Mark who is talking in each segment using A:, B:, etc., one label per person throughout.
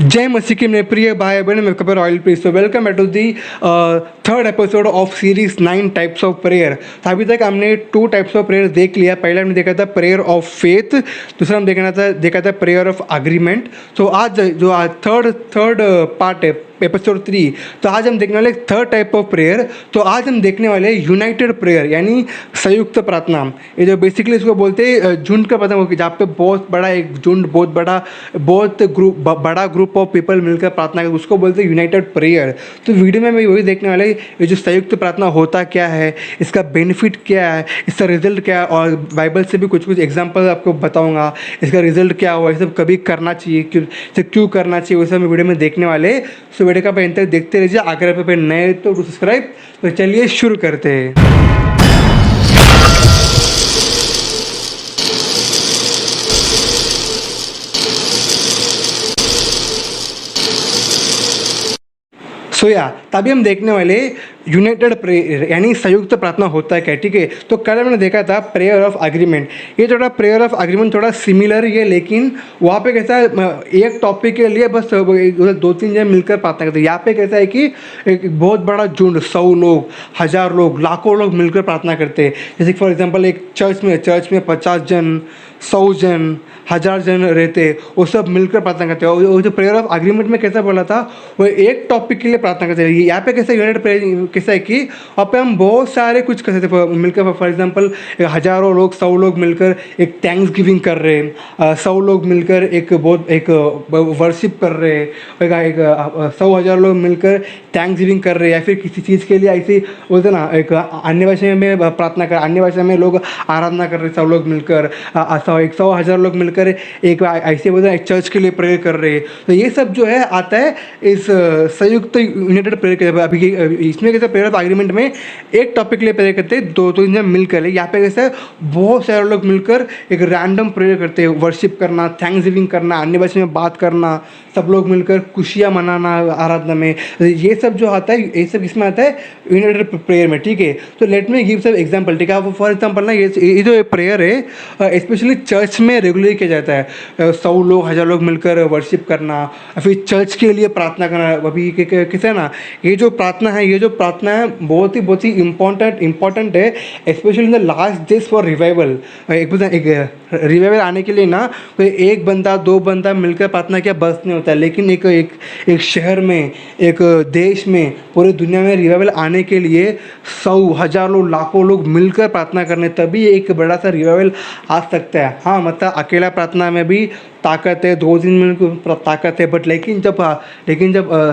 A: जय मसीह के मेरे प्रिय भाई बहन, मैं Kapil oil priest. Welcome back to the third episode of series 9 types of prayer. तो अभी तक हमने 2 टाइप्स ऑफ प्रेयर देख लिया। पहला हमने देखा था प्रेयर ऑफ फेथ, दूसरा हम देखा था प्रेयर ऑफ अग्रीमेंट। तो आज जो थर्ड पार्ट है एपिसोड 3, तो आज हम देखने वाले थर्ड टाइप ऑफ प्रेयर। तो आज हम देखने वाले यूनाइटेड प्रेयर यानी संयुक्त प्रार्थना। ये जो बेसिकली इसको बोलते हैं झुंड का प्रार्थना, जहाँ पे बहुत बड़ा एक झुंड, बहुत बड़ा ग्रुप ऑफ पीपल मिलकर प्रार्थना करते, उसको बोलते हैं यूनाइटेड प्रेयर। तो वीडियो में मैं वही देखने वाले, ये जो संयुक्त प्रार्थना होता क्या है, इसका बेनिफिट क्या है, इसका रिजल्ट क्या है, और बाइबल से भी कुछ एग्जाम्पल आपको बताऊँगा इसका रिजल्ट क्या हुआ, ये सब कभी करना चाहिए, क्यों करना चाहिए, वो सब मैं वीडियो में देखने वाले। सो वीडियो का पहले तक देखते रहिए। अगर आप पे नए तो सब्सक्राइब। तो चलिए शुरू करते हैं। तभी हम देखने वाले यूनाइटेड प्रेयर यानी संयुक्त प्रार्थना होता है क्या, ठीक है। तो कल मैंने देखा था प्रेयर ऑफ अग्रीमेंट। ये थोड़ा प्रेयर ऑफ अग्रीमेंट थोड़ा सिमिलर ही है, लेकिन वहाँ पे कैसा है, एक टॉपिक के लिए बस 2-3 जन मिलकर प्रार्थना करते हैं। यहाँ पे कैसा है कि एक बहुत बड़ा झुंड, 100 लोग, 1000 लोग, लाखों लोग मिलकर प्रार्थना करते हैं। जैसे फॉर एग्जाम्पल एक चर्च में 50 जन, 100 जन, 1000 जन रहते, वो सब मिलकर प्रार्थना करते हैं। और वो जो प्रेयर ऑफ अग्रीमेंट में कैसा बोला था, वो एक टॉपिक के लिए प्रार्थना करते हैं। यहाँ पे कैसा यूनाइटेड प्रेयर कैसा है कि वहाँ पे हम बहुत सारे कुछ कर सकते हैं मिलकर। फॉर एग्जांपल 1000 लोग, 100 लोग मिलकर एक थैंक्स गिविंग कर रहे हैं, 100 लोग मिलकर एक वर्शिप कर रहे हैं, एक 100,000 लोग मिलकर थैंक्स गिविंग कर रहे हैं, या फिर किसी चीज़ के लिए ऐसे बोलते ना, एक अन्य भाषा में प्रार्थना कर, अन्य भाषा में लोग आराधना कर रहे हैं, 100 लोग मिलकर, 100,000 लोग मिलकर एक ऐसे बोलते हैं एक चर्च के लिए प्रेयर कर रहे हैं। तो ये सब जो है आता है इस संयुक्त यूनाइटेड प्रेयर के। अभी इसमें कैसे प्रेयर ऑफ एग्रीमेंट में एक टॉपिक के लिए प्रेयर करते हैं, 2-3 जन मिलकर। यहाँ पे कैसे बहुत सारे लोग मिलकर एक रैंडम प्रेयर करते हैं, वर्शिप करना, थैंक्स गिविंग करना, अन्य भाषा में बात करना, सब लोग मिलकर खुशियाँ मनाना आराधना में। ये सब जो आता है, ये सब इसमें आता है यूनाइटेड प्रेयर में, ठीक है। तो लेट मी गिव सब एग्जाम्पल, ठीक है। फॉर एग्जाम्पल ना, ये जो प्रेयर है स्पेशली चर्च में रेगुलरली किया जाता है। 100 लोग, 1000 लोग मिलकर वर्शिप करना, फिर चर्च के लिए प्रार्थना करना। अभी कैसे है ना, ये जो प्रार्थना है बहुत ही इम्पॉर्टेंट है, specially in the last days for revival. एक रिवाइवल आने के लिए ना, कोई एक बंदा 2 बंदा मिलकर प्रार्थना किया बस नहीं होता है, लेकिन एक शहर में, एक देश में, पूरी दुनिया में रिवाइवल आने के लिए 100, 1000 लोग, लाखों लोग मिलकर प्रार्थना करने, तभी एक बड़ा सा रिवाइवल आ सकता है। हाँ, मतलब अकेला प्रार्थना में भी ताकत है, 2 दिन में ताकत है, बट लेकिन जब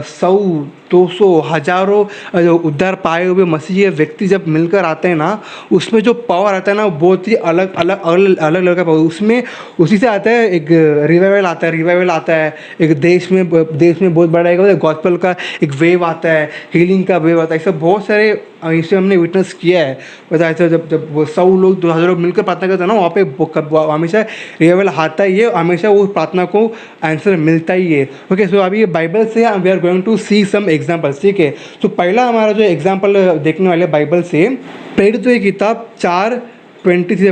A: 100, 200, हज़ारों जो उद्धार पाए हुए मसीही व्यक्ति जब मिलकर आते हैं ना, उसमें जो पावर आता है ना, बहुत ही अलग का पावर उसमें, उसी से आता है। एक रिवाइवल आता है एक देश में बहुत बड़ा एक गॉस्पेल का एक वेव आता है, हीलिंग का वेव आता है। ऐसे बहुत सारे इसे हमने विटनेस किया है। पता है, जब वो 100 लोग, 2000 लोग मिलकर प्रार्थना करते हैं ना, वहाँ पे हमेशा रिवाइवल आता ही है, हमेशा वो प्रार्थना को आंसर मिलता ही है। ओके, सो अभी ये बाइबल से we are going to see some examples, ठीक है। तो पहला हमारा जो एग्जाम्पल देखने वाले बाइबल से, प्रेरित की किताब 4:20 से।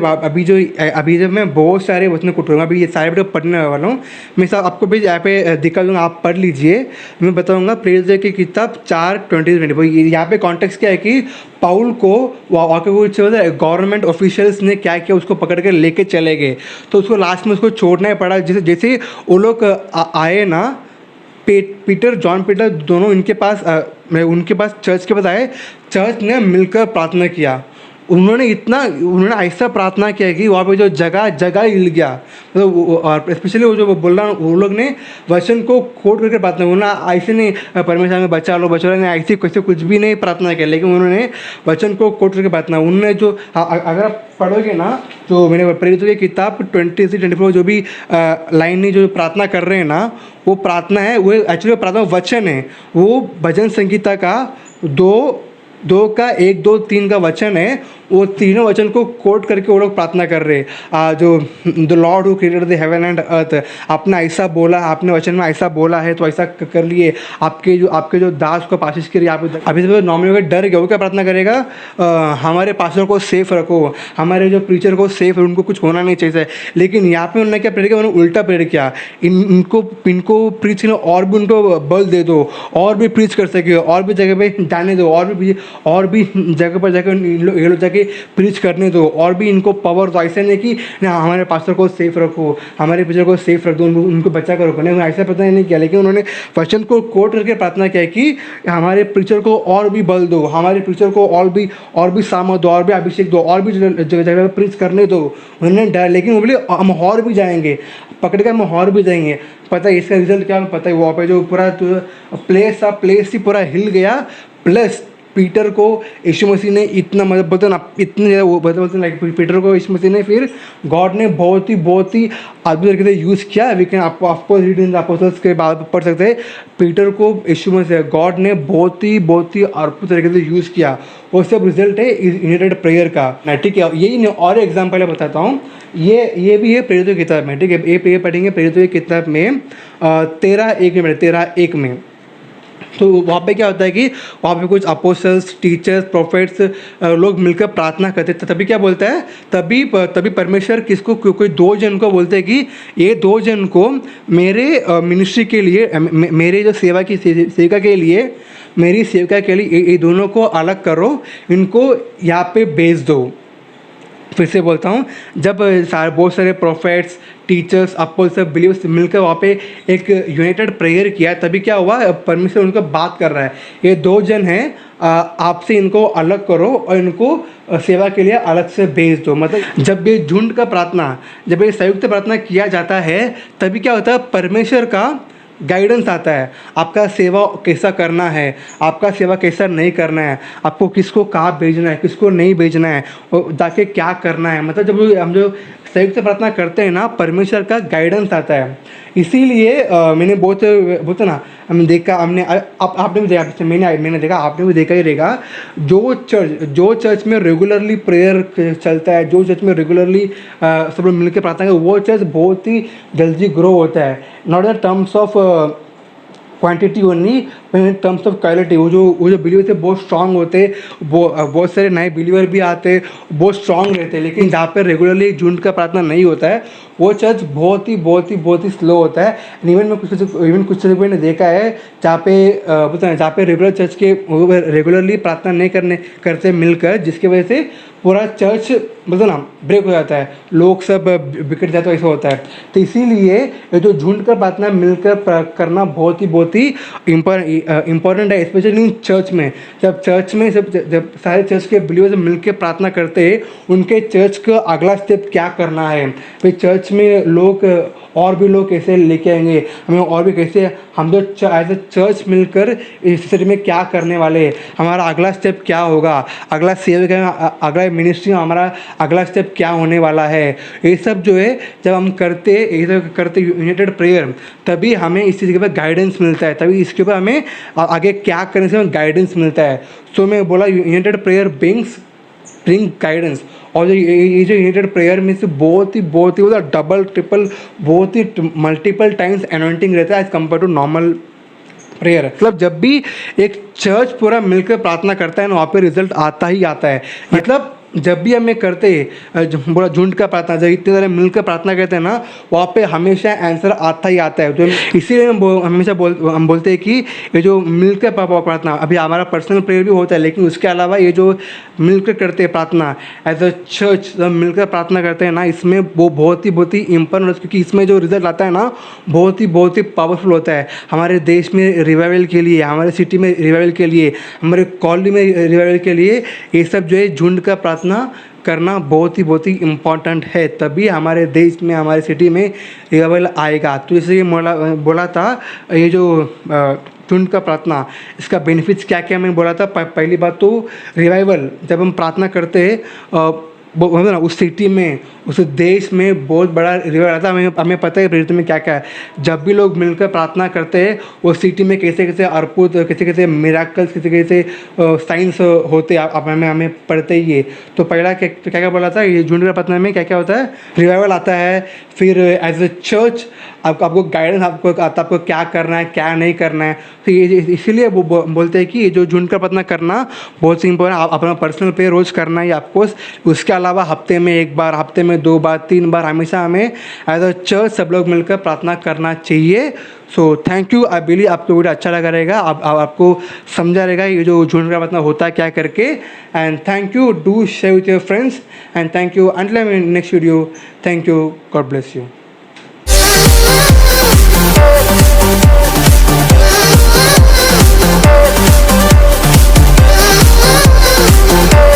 A: अभी जब मैं बहुत सारे वचन को उठाऊंगा, अभी ये सारे वीडियो पढ़ने वाला हूँ, मैं सब आपको भी यहाँ पे दिखा दूँगा, आप पढ़ लीजिए। मैं बताऊँगा प्रेरित की किताब 4:20। यहाँ पे कॉन्टेक्स्ट क्या है कि पाउल को कुछ गवर्नमेंट ऑफिशियल्स ने क्या किया, उसको पकड़ कर लेके चले गए, तो उसको लास्ट में उसको छोड़ना ही पड़ा। जैसे वो लोग आए ना, पीटर, जॉन पीटर दोनों उनके पास चर्च के पास आए, चर्च ने मिलकर प्रार्थना किया। उन्होंने ऐसा प्रार्थना किया कि वहाँ पे जो जगह हिल गया। मतलब और स्पेशली वो जो बोल रहा, वो लोग ने वचन को कोट करके प्रार्थना, उन्होंने ऐसे नहीं परमेश्वर में बचा लो ने ऐसे कैसे कुछ भी नहीं प्रार्थना किया, लेकिन उन्होंने वचन को कोट करके प्रार्थना। उन्होंने जो अगर आप पढ़ोगे ना, जो मैंने प्रेरित की किताब 20 से 24 जो भी लाइन में जो प्रार्थना कर रहे हैं ना, वो प्रार्थना है, वो एक्चुअली प्रार्थना वचन है। वो भजन संगीता का 2 का 1, 2, 3 का वचन है, वो तीनों वचन को कोट करके वो लोग प्रार्थना कर रहे हैं। जो the Lord who created the heaven and earth, आपने ऐसा बोला, आपने वचन में ऐसा बोला है तो ऐसा कर लिए। आपके जो दास को आशीष के लिए आप अभी तो नॉर्मली अगर डर गया, वो क्या प्रार्थना करेगा? हमारे पास्टर को सेफ रखो, हमारे जो प्रीचर को सेफ, उनको कुछ होना नहीं चाहिए। लेकिन यहाँ पे उन्होंने क्या प्रेयर किया? उन्होंने उल्टा प्रेयर किया, इनको प्रीच करने और भी उनको बल दे दो, और भी प्रीच कर सके, और भी जगह पे जाने दो, और भी जगह पर जाकर ये लोग जाके प्रीच करने दो, और भी इनको पावर दो। ऐसा नहीं कि ना हमारे पास्टर को सेफ रखो, हमारे प्रीचर को सेफ रख दो, उनको बचा कर रखो, नहीं, ऐसा पता नहीं किया। लेकिन उन्होंने वचन को कोट करके प्रार्थना किया कि हमारे प्रीचर को और भी बल दो, हमारे प्रीचर को और भी सामर्थ दो, और भी अभिषेक दो, और भी जगह जगह प्रीच करने दो। उन्होंने डर, लेकिन वो बोले हम और भी जाएंगे, पकड़ कर हम और भी जाएंगे। पता है इसका रिजल्ट क्या? पता है वहाँ पे जो पूरा प्लेस ही पूरा हिल गया। प्लस पीटर को यीशु मसीह ने इतना मतलब बोलते ना, इतने ज़्यादा वो बोलते लाइक पीटर को यीशु मसीह ने फिर गॉड ने बहुत ही अद्भुत तरीके से यूज़ किया। वी कैन आपको रीड इन द अपोस्टल्स के बाद पढ़ सकते हैं। पीटर को यीशु मसीह गॉड ने बहुत ही अद्भुत तरीके से यूज़ किया। वो सब रिजल्ट है यूनाइटेड प्रेयर का ना, ठीक है। यही और एग्जाम्पल है बताता हूँ। ये भी है प्रेरितों की किताब में, ठीक है। ये पढ़ेंगे प्रेरितों की किताब में 13:1 में। तो वहाँ पे क्या होता है कि वहाँ पे कुछ अपोस्टल्स, टीचर्स, प्रोफेट्स लोग मिलकर प्रार्थना करते थे। तभी क्या बोलता है? तभी परमेश्वर किसको, कोई 2 जन को बोलते हैं कि ये 2 जन को मेरे मिनिस्ट्री के लिए, मेरे जो सेविका के लिए, मेरी सेविका के लिए ये दोनों को अलग करो, इनको यहाँ पे भेज दो। फिर से बोलता हूँ, जब बहुत सारे प्रोफेट्स, टीचर्स, अपोस्टल्स, बिलीवर्स मिलकर वहाँ पे एक यूनाइटेड प्रेयर किया, तभी क्या हुआ? परमेश्वर उनको बात कर रहा है, ये 2 जन हैं, आपसे इनको अलग करो और इनको सेवा के लिए अलग से भेज दो। मतलब जब ये झुंड का प्रार्थना, जब ये संयुक्त प्रार्थना किया जाता है, तभी क्या होता है? परमेश्वर का गाइडेंस आता है, आपका सेवा कैसा करना है, आपका सेवा कैसा नहीं करना है, आपको किसको कहाँ भेजना है, किसको नहीं भेजना है, और जाके क्या करना है। मतलब जब हम जो संयुक्त प्रार्थना करते हैं ना, परमेश्वर का गाइडेंस आता है। इसीलिए मैंने बहुत ना, हमने आपने भी देखा, मैंने देखा, आपने भी देखा ही रहेगा, जो चर्च में रेगुलरली प्रेयर चलता है, जो चर्च में रेगुलरली सब लोग मिलकर प्रार्थना करते हैं, वो चर्च बहुत ही जल्दी ग्रो होता है। Not in terms of quantity only, in terms of quality. वो जो बिलीवर थे बहुत स्ट्रांग होते, बहुत सारे नए बिलीवर भी आते, बहुत स्ट्रांग रहते। लेकिन जहाँ पर रेगुलरली झुंड का प्रार्थना नहीं होता है, वो चर्च बहुत ही स्लो होता है। इवन कुछ चर्च मैंने देखा है जहाँ पे रेगुलर चर्च के रेगुलरली प्रार्थना नहीं करते मिलकर, जिसकी वजह से पूरा चर्च मतलब ना ब्रेक हो जाता है, लोग सब बिगड़ जाते, ऐसा होता है। तो इसीलिए ये जो झुंड का प्रार्थना मिलकर करना बहुत ही इम्पोर्टेंट है, स्पेशली इन चर्च में। जब सारे चर्च के बिलीवर्स मिलकर प्रार्थना करते हैं, उनके चर्च का अगला स्टेप क्या करना है, फिर चर्च में लोग और भी लोग कैसे लेके आएंगे हमें, और भी कैसे हम जो एज ए चर्च मिलकर इस सिटी में क्या करने वाले हैं, हमारा अगला स्टेप क्या होगा, अगला सेवा, अगला मिनिस्ट्री में हमारा अगला स्टेप क्या होने वाला है। ये सब जो है जब हम करते यूनाइटेड प्रेयर, तभी हमें इस चीज़ के ऊपर गाइडेंस मिलता है, तभी इसके ऊपर हमें आगे क्या करने से गाइडेंस मिलता है। सो मैं बोला यूनाइटेड प्रेयर ब्रिंग गाइडेंस। और ये जो यूनाइटेड प्रेयर में से बहुत ही डबल ट्रिपल बहुत ही मल्टीपल टाइम्स अनॉइंटिंग रहता है as compare to normal prayer. मतलब जब भी एक चर्च पूरा मिलकर प्रार्थना करता है ना, वहाँ पे रिजल्ट आता ही आता है। मतलब जब भी हमें करते बोला झुंड का प्रार्थना, जब इतने सारे मिलकर प्रार्थना करते हैं ना, वहाँ पे हमेशा आंसर आता ही आता है। तो इसीलिए हम बोलते हैं कि ये जो मिलकर प्रार्थना, अभी हमारा पर्सनल प्रेयर भी होता है, लेकिन उसके अलावा ये जो मिलकर करते हैं प्रार्थना एज अ चर्च, जब मिलकर प्रार्थना करते हैं ना, इसमें वो बहुत ही इंपॉर्टेंट है, क्योंकि इसमें जो रिजल्ट आता है ना, बहुत ही पावरफुल होता है। हमारे देश में रिवाइवल के लिए, हमारे सिटी में रिवाइवल के लिए, हमारे कॉलोनी में रिवाइवल के लिए, ये सब जो है झुंड का प्रार्थना करना बहुत ही इम्पॉर्टेंट है। तभी हमारे देश में, हमारे सिटी में रिवाइवल आएगा। तो इसलिए बोला था ये जो झुंड का प्रार्थना, इसका बेनिफिट्स क्या क्या मैं बोला था। पहली बात तो रिवाइवल, जब हम प्रार्थना करते हैं मतलब ना उस सिटी में, उस देश में बहुत बड़ा रिवाइवल आता है। हमें हमें पता है प्रेरित में क्या क्या है। जब भी लोग मिलकर प्रार्थना करते हैं, वो सिटी में कैसे कैसे अद्भुत, कैसे कैसे मिराकल्स, कैसे कैसे साइंस होते हैं, आप हमें हमें पढ़ते ही है। तो पहला क्या क्या क्या बोला था, ये जून का प्रार्थना में क्या क्या होता है, रिवाइवल आता है। फिर एज अ चर्च आपको गाइडेंस आपको आता है, आपको क्या करना है क्या नहीं करना है। तो ये इसीलिए वो बोलते हैं कि ये जो जून का प्रार्थना करना बहुत इम्पोर्टेंट, आप अपना पर्सनल पे रोज़ करना है आपको। उसके अलावा हफ्ते में 1 बार, हफ्ते में 2 बार, 3 बार हमेशा हमें एज अ चर्च सब लोग मिलकर प्रार्थना करना चाहिए। So thank you. I believe आपको वीडियो अच्छा लगा रहेगा, आपको समझा रहेगा ये जो जून का प्रार्थना होता है क्या करके। And thank you, do share with your friends and thank you. Until next video, thank you, God bless you.